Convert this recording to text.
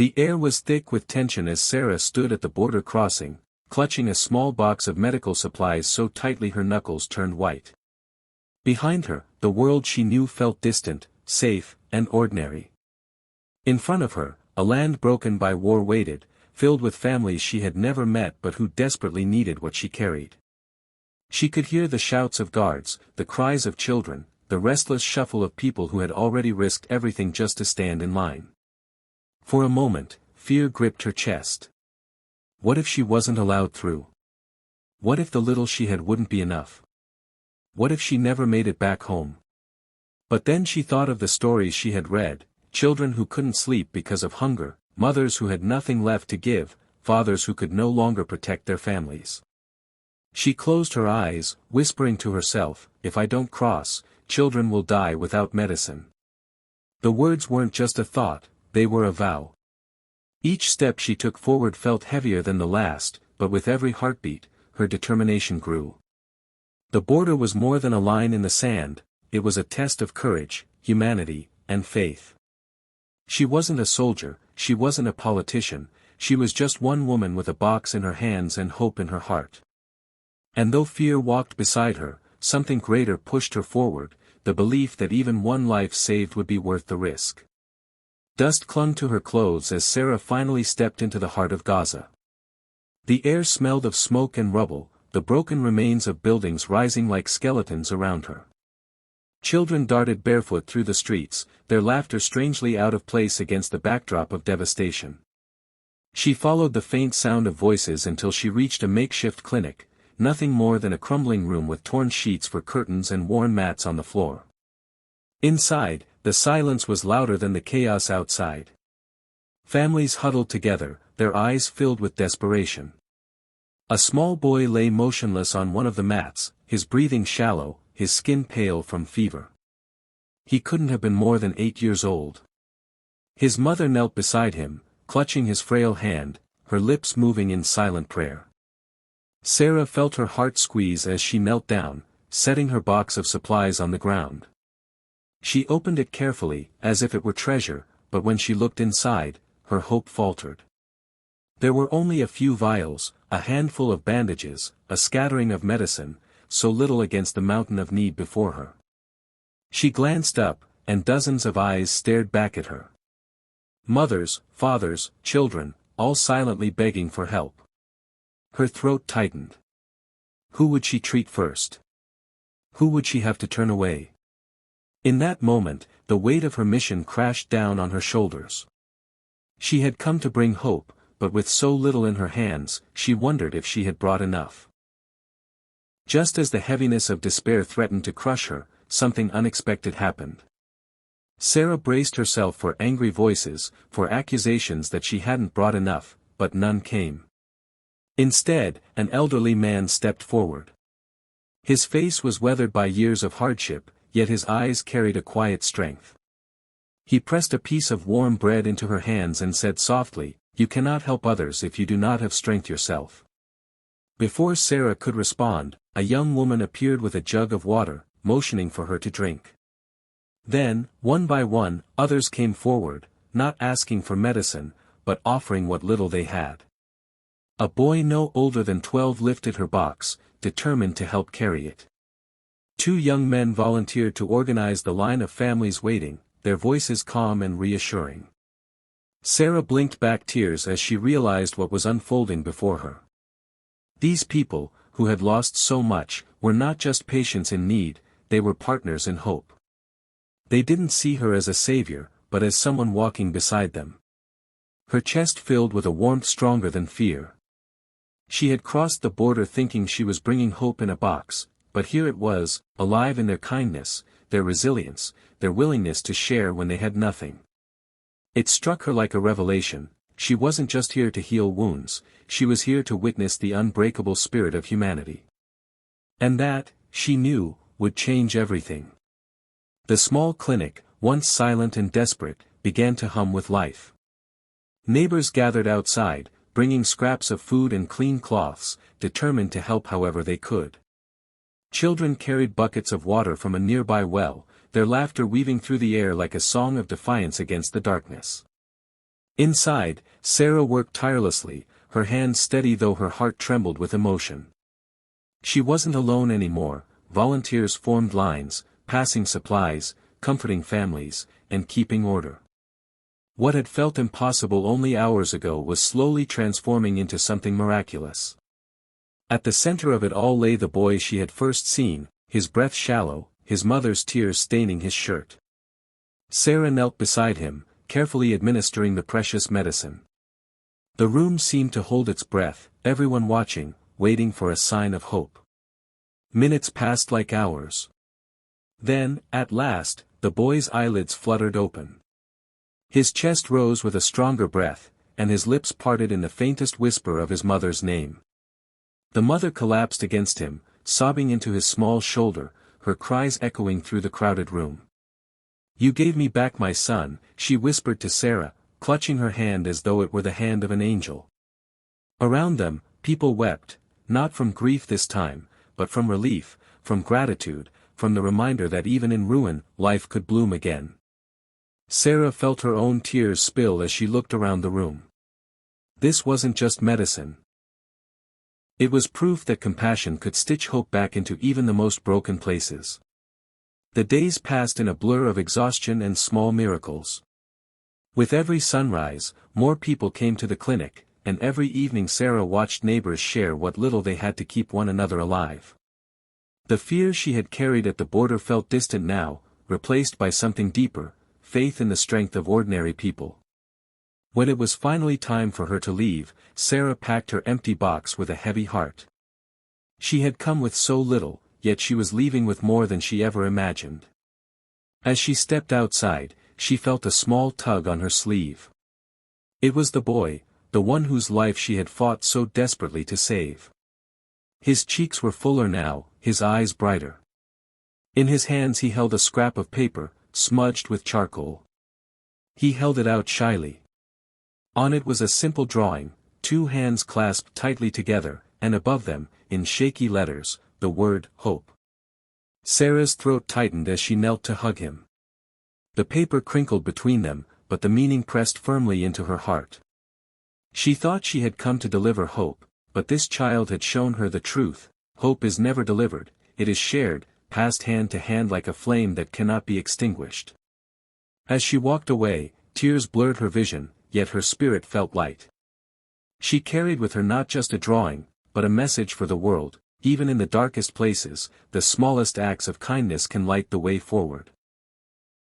The air was thick with tension as Sarah stood at the border crossing, clutching a small box of medical supplies so tightly her knuckles turned white. Behind her, the world she knew felt distant, safe, and ordinary. In front of her, a land broken by war waited, filled with families she had never met but who desperately needed what she carried. She could hear the shouts of guards, the cries of children, the restless shuffle of people who had already risked everything just to stand in line. For a moment, fear gripped her chest. What if she wasn't allowed through? What if the little she had wouldn't be enough? What if she never made it back home? But then she thought of the stories she had read, children who couldn't sleep because of hunger, mothers who had nothing left to give, fathers who could no longer protect their families. She closed her eyes, whispering to herself, "If I don't cross, children will die without medicine." The words weren't just a thought, they were a vow. Each step she took forward felt heavier than the last, but with every heartbeat, her determination grew. The border was more than a line in the sand, it was a test of courage, humanity, and faith. She wasn't a soldier, she wasn't a politician, she was just one woman with a box in her hands and hope in her heart. And though fear walked beside her, something greater pushed her forward, the belief that even one life saved would be worth the risk. Dust clung to her clothes as Sarah finally stepped into the heart of Gaza. The air smelled of smoke and rubble, the broken remains of buildings rising like skeletons around her. Children darted barefoot through the streets, their laughter strangely out of place against the backdrop of devastation. She followed the faint sound of voices until she reached a makeshift clinic, nothing more than a crumbling room with torn sheets for curtains and worn mats on the floor. Inside, the silence was louder than the chaos outside. Families huddled together, their eyes filled with desperation. A small boy lay motionless on one of the mats, his breathing shallow, his skin pale from fever. He couldn't have been more than 8 years old. His mother knelt beside him, clutching his frail hand, her lips moving in silent prayer. Sarah felt her heart squeeze as she knelt down, setting her box of supplies on the ground. She opened it carefully, as if it were treasure, but when she looked inside, her hope faltered. There were only a few vials, a handful of bandages, a scattering of medicine, so little against the mountain of need before her. She glanced up, and dozens of eyes stared back at her. Mothers, fathers, children, all silently begging for help. Her throat tightened. Who would she treat first? Who would she have to turn away? In that moment, the weight of her mission crashed down on her shoulders. She had come to bring hope, but with so little in her hands, she wondered if she had brought enough. Just as the heaviness of despair threatened to crush her, something unexpected happened. Sarah braced herself for angry voices, for accusations that she hadn't brought enough, but none came. Instead, an elderly man stepped forward. His face was weathered by years of hardship, yet his eyes carried a quiet strength. He pressed a piece of warm bread into her hands and said softly, "You cannot help others if you do not have strength yourself." Before Sarah could respond, a young woman appeared with a jug of water, motioning for her to drink. Then, one by one, others came forward, not asking for medicine, but offering what little they had. A boy no older than 12 lifted her box, determined to help carry it. 2 young men volunteered to organize the line of families waiting, their voices calm and reassuring. Sarah blinked back tears as she realized what was unfolding before her. These people, who had lost so much, were not just patients in need, they were partners in hope. They didn't see her as a savior, but as someone walking beside them. Her chest filled with a warmth stronger than fear. She had crossed the border thinking she was bringing hope in a box, but here it was, alive in their kindness, their resilience, their willingness to share when they had nothing. It struck her like a revelation, she wasn't just here to heal wounds, she was here to witness the unbreakable spirit of humanity. And that, she knew, would change everything. The small clinic, once silent and desperate, began to hum with life. Neighbors gathered outside, bringing scraps of food and clean cloths, determined to help however they could. Children carried buckets of water from a nearby well, their laughter weaving through the air like a song of defiance against the darkness. Inside, Sarah worked tirelessly, her hands steady though her heart trembled with emotion. She wasn't alone anymore. Volunteers formed lines, passing supplies, comforting families, and keeping order. What had felt impossible only hours ago was slowly transforming into something miraculous. At the center of it all lay the boy she had first seen, his breath shallow, his mother's tears staining his shirt. Sarah knelt beside him, carefully administering the precious medicine. The room seemed to hold its breath, everyone watching, waiting for a sign of hope. Minutes passed like hours. Then, at last, the boy's eyelids fluttered open. His chest rose with a stronger breath, and his lips parted in the faintest whisper of his mother's name. The mother collapsed against him, sobbing into his small shoulder, her cries echoing through the crowded room. "You gave me back my son," she whispered to Sarah, clutching her hand as though it were the hand of an angel. Around them, people wept, not from grief this time, but from relief, from gratitude, from the reminder that even in ruin, life could bloom again. Sarah felt her own tears spill as she looked around the room. This wasn't just medicine. It was proof that compassion could stitch hope back into even the most broken places. The days passed in a blur of exhaustion and small miracles. With every sunrise, more people came to the clinic, and every evening Sarah watched neighbors share what little they had to keep one another alive. The fear she had carried at the border felt distant now, replaced by something deeper, faith in the strength of ordinary people. When it was finally time for her to leave, Sarah packed her empty box with a heavy heart. She had come with so little, yet she was leaving with more than she ever imagined. As she stepped outside, she felt a small tug on her sleeve. It was the boy, the one whose life she had fought so desperately to save. His cheeks were fuller now, his eyes brighter. In his hands he held a scrap of paper, smudged with charcoal. He held it out shyly. On it was a simple drawing, two hands clasped tightly together, and above them, in shaky letters, the word, hope. Sarah's throat tightened as she knelt to hug him. The paper crinkled between them, but the meaning pressed firmly into her heart. She thought she had come to deliver hope, but this child had shown her the truth: hope is never delivered, it is shared, passed hand to hand like a flame that cannot be extinguished. As she walked away, tears blurred her vision, yet her spirit felt light. She carried with her not just a drawing, but a message for the world: even in the darkest places, the smallest acts of kindness can light the way forward.